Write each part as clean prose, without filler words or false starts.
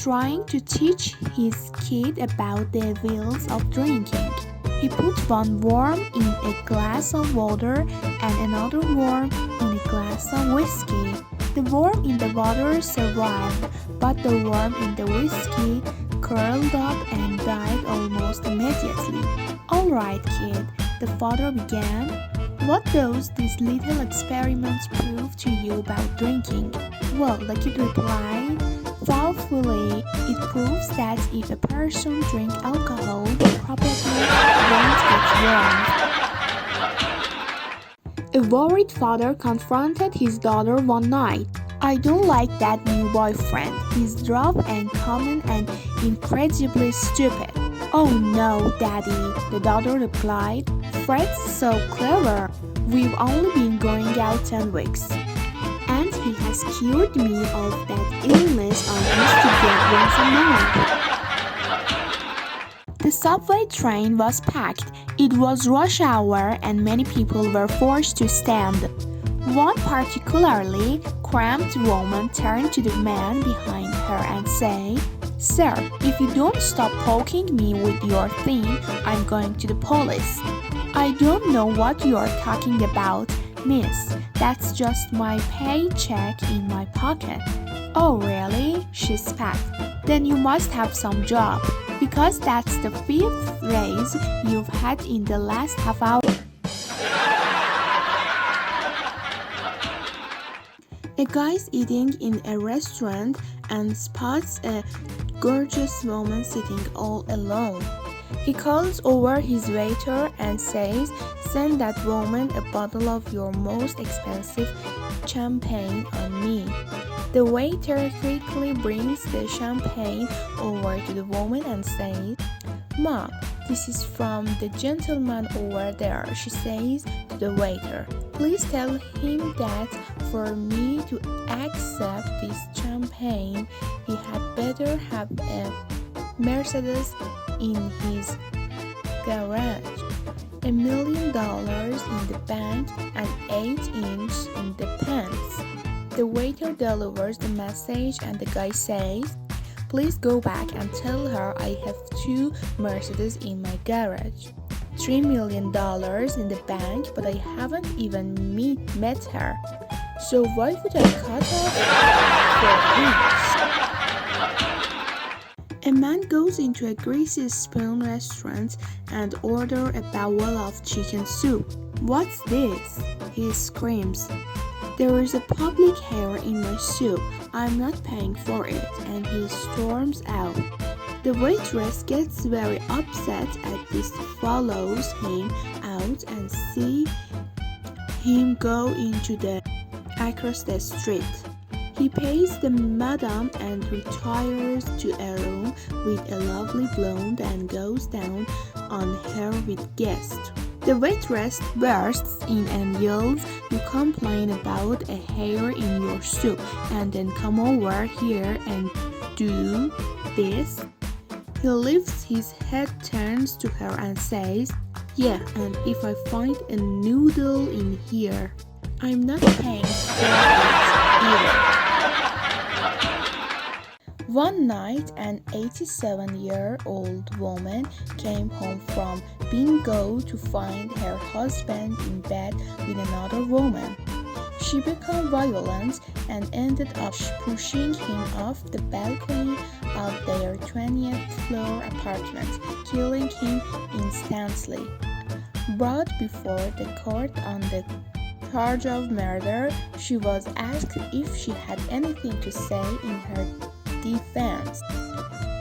trying to teach his kid about the evils of drinking. He put one worm in a glass of water and another worm in a glass of whiskey. The worm in the water survived, but the worm in the whiskey curled up and died almost immediately. "Alright, kid," the father began. "What does these little experiments prove to you about drinking?" "Well," the kid replied thoughtfully, "it proves that if a person drinks alcohol, they probably won't get warmed." A worried father confronted his daughter one night. "I don't like that new boyfriend. He's rough and common and incredibly stupid." "Oh no, Daddy," the daughter replied. "Fred's so clever. We've only been going out 10 weeks. And he has cured me of that illness I used to get once a month." The subway train was packed. It was rush hour and many people were forced to stand. One particularly cramped woman turned to the man behind her and said, "Sir, if you don't stop poking me with your thing, I'm going to the police." "I don't know what you're talking about, miss. That's just my paycheck in my pocket." "Oh, really?" she spat. "Then you must have some job, because that's the 5th raise you've had in the last half hour." A guy's eating in a restaurant and spots a gorgeous woman sitting all alone. He calls over his waiter and says, "Send that woman a bottle of your most expensive champagne on me." The waiter quickly brings the champagne over to the woman and says, "Mom, this is from the gentleman over there," she says to the waiter. "Please tell him that for me to accept this champagne, he had better have a Mercedes in his garage, $1 million in the bank, and 8-inch in the pants." The waiter delivers the message and the guy says, "Please go back and tell her I have 2 Mercedes in my garage, $3 million in the bank, but I haven't even met her. So why would I cut off 4 inch?" A man goes into a greasy spoon restaurant and orders a bowl of chicken soup. "What's this?" he screams. "There is a public hair in my soup. I'm not paying for it," and he storms out. The waitress gets very upset at this, follows him out and sees him go across the street. He pays the madam and retires to a room with a lovely blonde and goes down on her with guests. The waitress bursts in and yells, "You complain about a hair in your soup and then come over here and do this?" He lifts his head, turns to her and says, "Yeah, and if I find a noodle in here, I'm not paying for it either." One night, an 87-year-old woman came home from bingo to find her husband in bed with another woman. She became violent and ended up pushing him off the balcony of their 20th floor apartment, killing him instantly. Brought before the court on the charge of murder, she was asked if she had anything to say in her defense.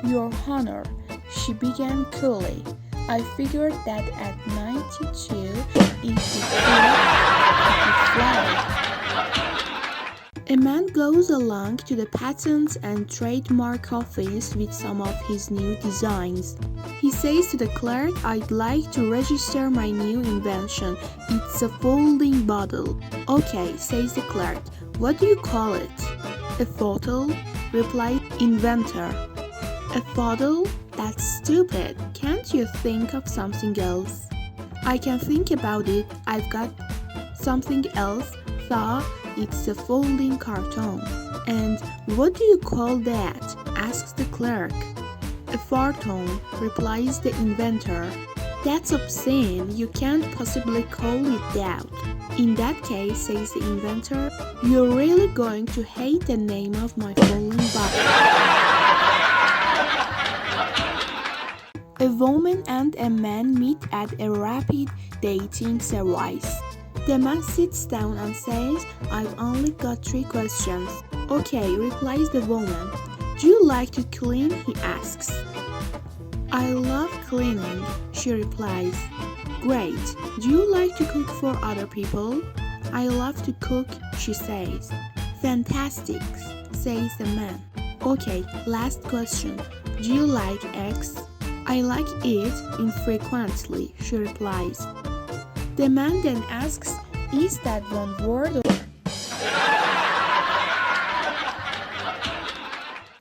"Your Honor," she began coolly, "I figured that at 92, it could fly." A man goes along to the Patent and Trademark Office with some of his new designs. He says to the clerk, "I'd like to register my new invention. It's a folding bottle." "Okay," says the clerk. "What do you call it?" "A bottle," replied inventor. "A bottle? That's stupid. Can't you think of something else?" "I can think about it. I've got something else. It's a folding carton." "And what do you call that?" asks the clerk. A photon, replies the inventor. That's obscene, you can't possibly call it that. In that case, says the inventor, you're really going to hate the name of my falling bucket. A woman and a man meet at a rapid dating service. The man sits down and says, I've only got 3 questions. Okay, replies the woman. Do you like to clean? He asks. I love cleaning, she replies. Great. Do you like to cook for other people? I love to cook, she says. Fantastic, says the man. Okay, last question. Do you like eggs? I like it infrequently, she replies. The man then asks, is that one word or...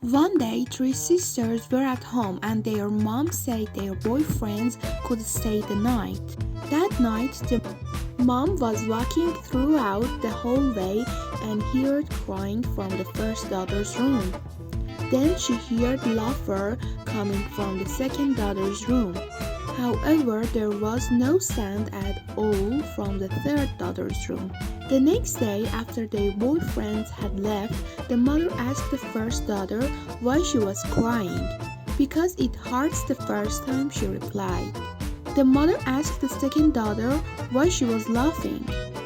One day, 3 sisters were at home and their mom said their boyfriends could stay the night. That night, the mom was walking throughout the hallway and heard crying from the first daughter's room. Then she heard laughter coming from the second daughter's room. However, there was no sound at all from the third daughter's room. The next day, after their boyfriends had left, the mother asked the first daughter why she was crying. Because it hurts the first time, she replied. The mother asked the second daughter why she was laughing.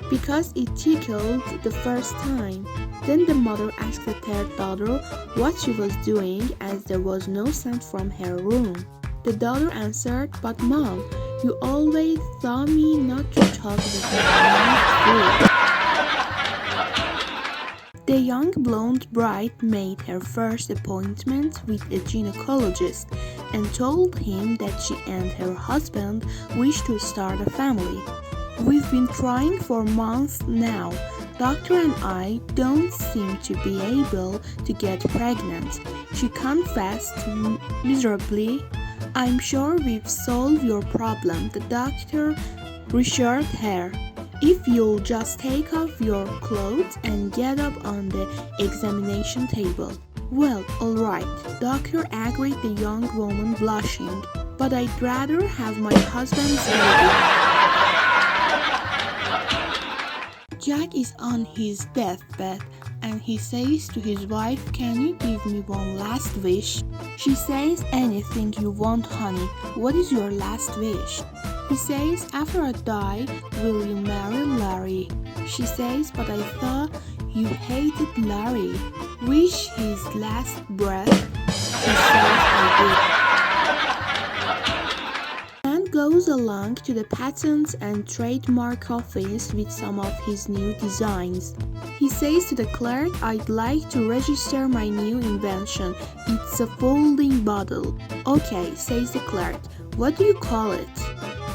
Because it tickled the first time. Then the mother asked the third daughter what she was doing as there was no sound from her room. The daughter answered, but mom, you always taught me not to talk with my mouth full. The young blonde bride made her first appointment with a gynecologist and told him that she and her husband wished to start a family. We've been trying for months now. Doctor and I don't seem to be able to get pregnant. She confessed miserably. I'm sure we've solved your problem, the doctor reassured her. If you'll just take off your clothes and get up on the examination table. Well, alright, doctor agreed, the young woman blushing. But I'd rather have my husband's baby. Jack is on his deathbed and he says to his wife, can you give me one last wish? She says, anything you want, honey. What is your last wish? He says, after I die, will you marry Larry? She says, but I thought you hated Larry. Wish his last breath. He says, I did. Goes along to the Patent and Trademark Office with some of his new designs. He says to the clerk, I'd like to register my new invention. It's a folding bottle. Okay, says the clerk. What do you call it?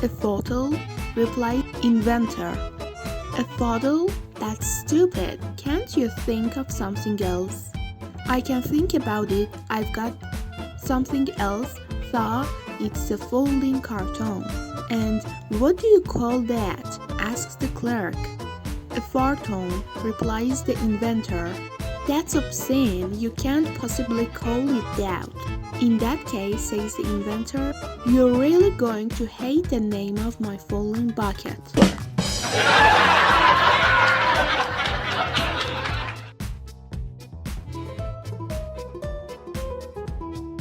A bottle, replied inventor. A bottle? That's stupid. Can't you think of something else? I can think about it. I've got something else. Thought it's a folding carton. And what do you call that? Asks the clerk. A photon, replies the inventor. That's obscene, you can't possibly call it that. In that case, says the inventor, you're really going to hate the name of my falling bucket.